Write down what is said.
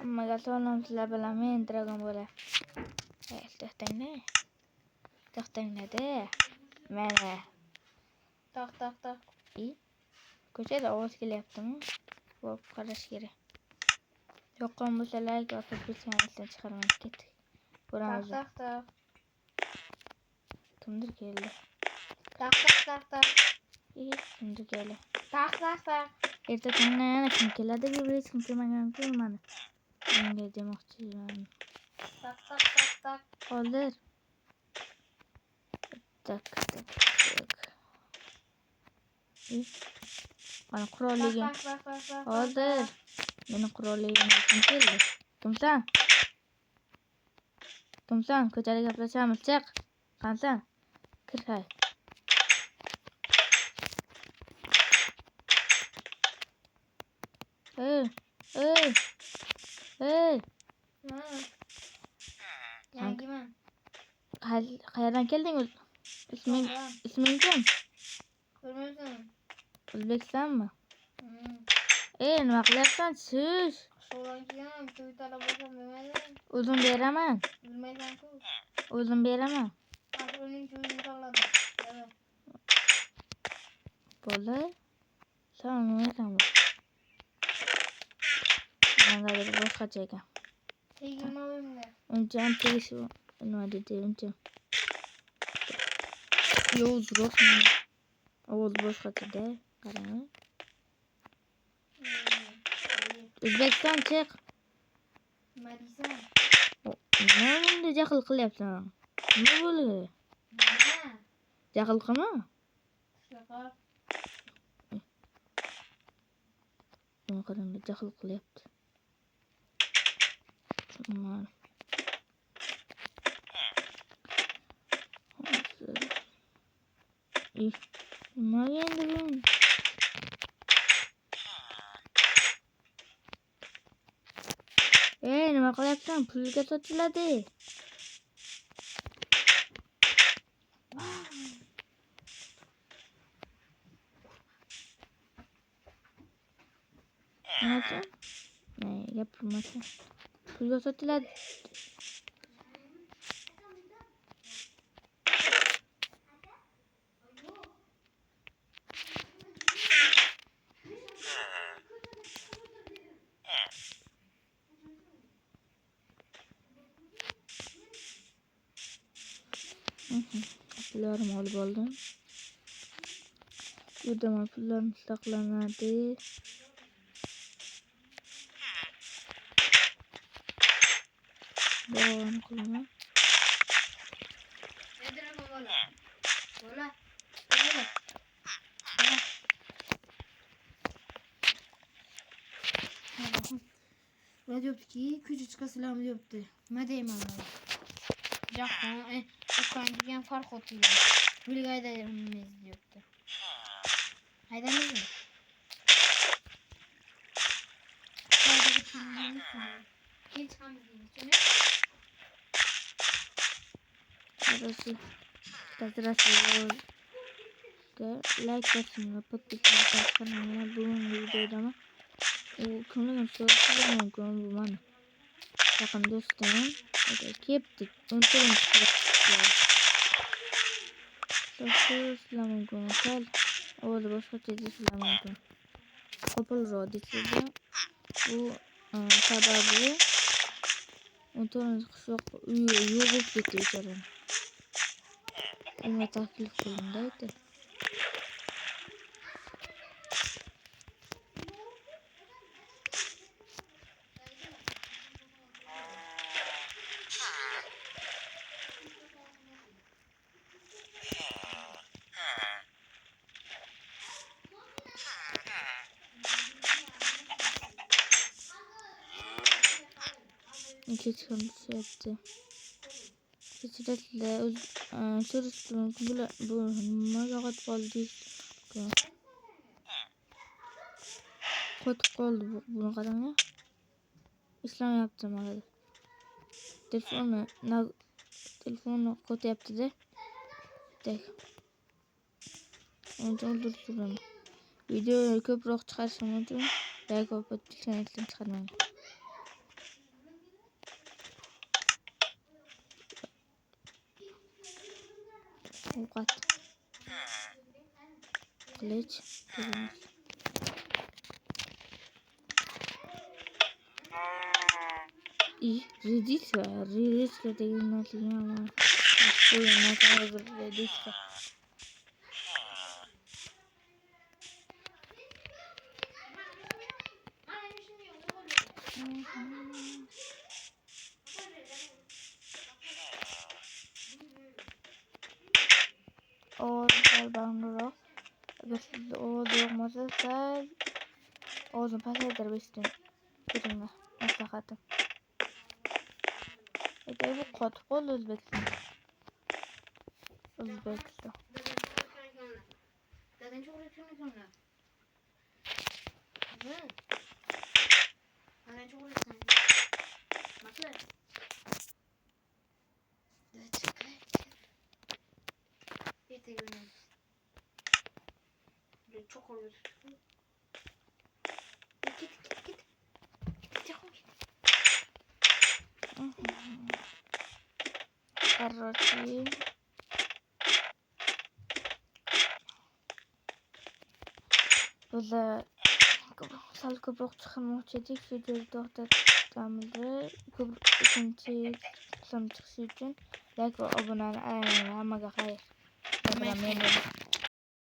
Hammaga salom, sizlar bilan men Dragon Ball. To'xtanglar-da. Mana. To'q. Ko'chada ovoz kelyaptimi? Borib qarash kerak. Yoqqan bo'lsa like bosib ketgan esdan chiqarmay ketdik. Ko'ramiz. To'q. Kimdir keldi. To'q. Kimdir keldi. To'q. Erta tongda yana kim keladi deb hech kim kelmagan-ku mana. Menga demoqchiman. To'q. Qoldir. Tak. Mana qurolligim. Hozir. Meni qurolligim kim keldi? Kimsan? Ko'chada gaplashamiz. Chiq. Qansan? Kir hay. Ey. Yangiman. Qayerdan kelding o'zi? Isming kim? Ko'rmaysan? O'zbekistonmi? Nima qilyapsan? Shush. Sho'langan to'y talab bo'lsam bilmaysan. O'zim beraman. Bilmaysan-ku. O'zim beraman. Uning to'yini tanladim. Bo'ldi. Sen nimasan bu? Menga boshqacha ekan. Tegilma o'yimda. Uncham tegishi nima dedi uncha. Yozroqmi? Ovoz boshqacha-da. Qarang. O'zbekiston chiq. Nima deysan? Nima bunday jahl qilyapsan? Nima bo'ldi? Jahl qilma. Nima qarang, jahl qilyapti. Aman. Nima endi bu? Nima qilyapsan? Pulga sotiladi. Nima? Gapirmasa. Pulga sotiladi. Pullarımı alıp aldım. Burada pullarım saklanadi. Devam qilma. Bola. Ne diyordu ki? Küçük çıkasılar mı diyordu? Ne diyeyim ama? Jahan, Ukrayna'dan fark atıyor. Bilgayda yapmamız diyordu. Haydi ne diyor? Haydi bitirmemiz mi? Genç hamileyim. Like button, подписывайтесь на канал, bugun videoda kimligim so'rashga mumkin bu mana. Yaqin do'stim, ketdik. Sizlar mumkin. Sal o'zi boshqacha deyishlar mumkin. Qo'polroq deysizlar. Bu sababi internet qishloq uyi yo'q bo'lib ketdi ekan. Unga taklif qilindaydi. Geçen şey yaptı. Kesinlikle sürüstüm bu magalat oldu. Kot oldu bunu kadar ya. İslam yaptım arada. Telefonu kot yaptı da. Tek. Önce öldürdüm. Videoyu ko'proq chiqarishim uchun like va podpiskani chiqarmang. Ovqat. Qilich. Turmush. Redisca. Redisca degan narsaga ham. Bu narsa Redisca. Oğuzlar bağımlılık. Agar oğuz yo'qmasa sal oğuzun pasaytirib eshiting. Biringa maslahatim. Bu qotib qoldi O'zbekiston. O'zbekiston. Dadang çok uğraşıyorsun sonra. Hı. Dadang çok uğraşıyorsun. Nasıl? Yeter günüm. Böyle çok uğraşıyorsun. Git. Çabuk git. Короче. Biz sal ko'proq chiqmoqchi edik. Shu yerda to'xtatamiz. Ikkinchi qism chiqishi uchun like va obunani aylaninglar. Hammaga xayr.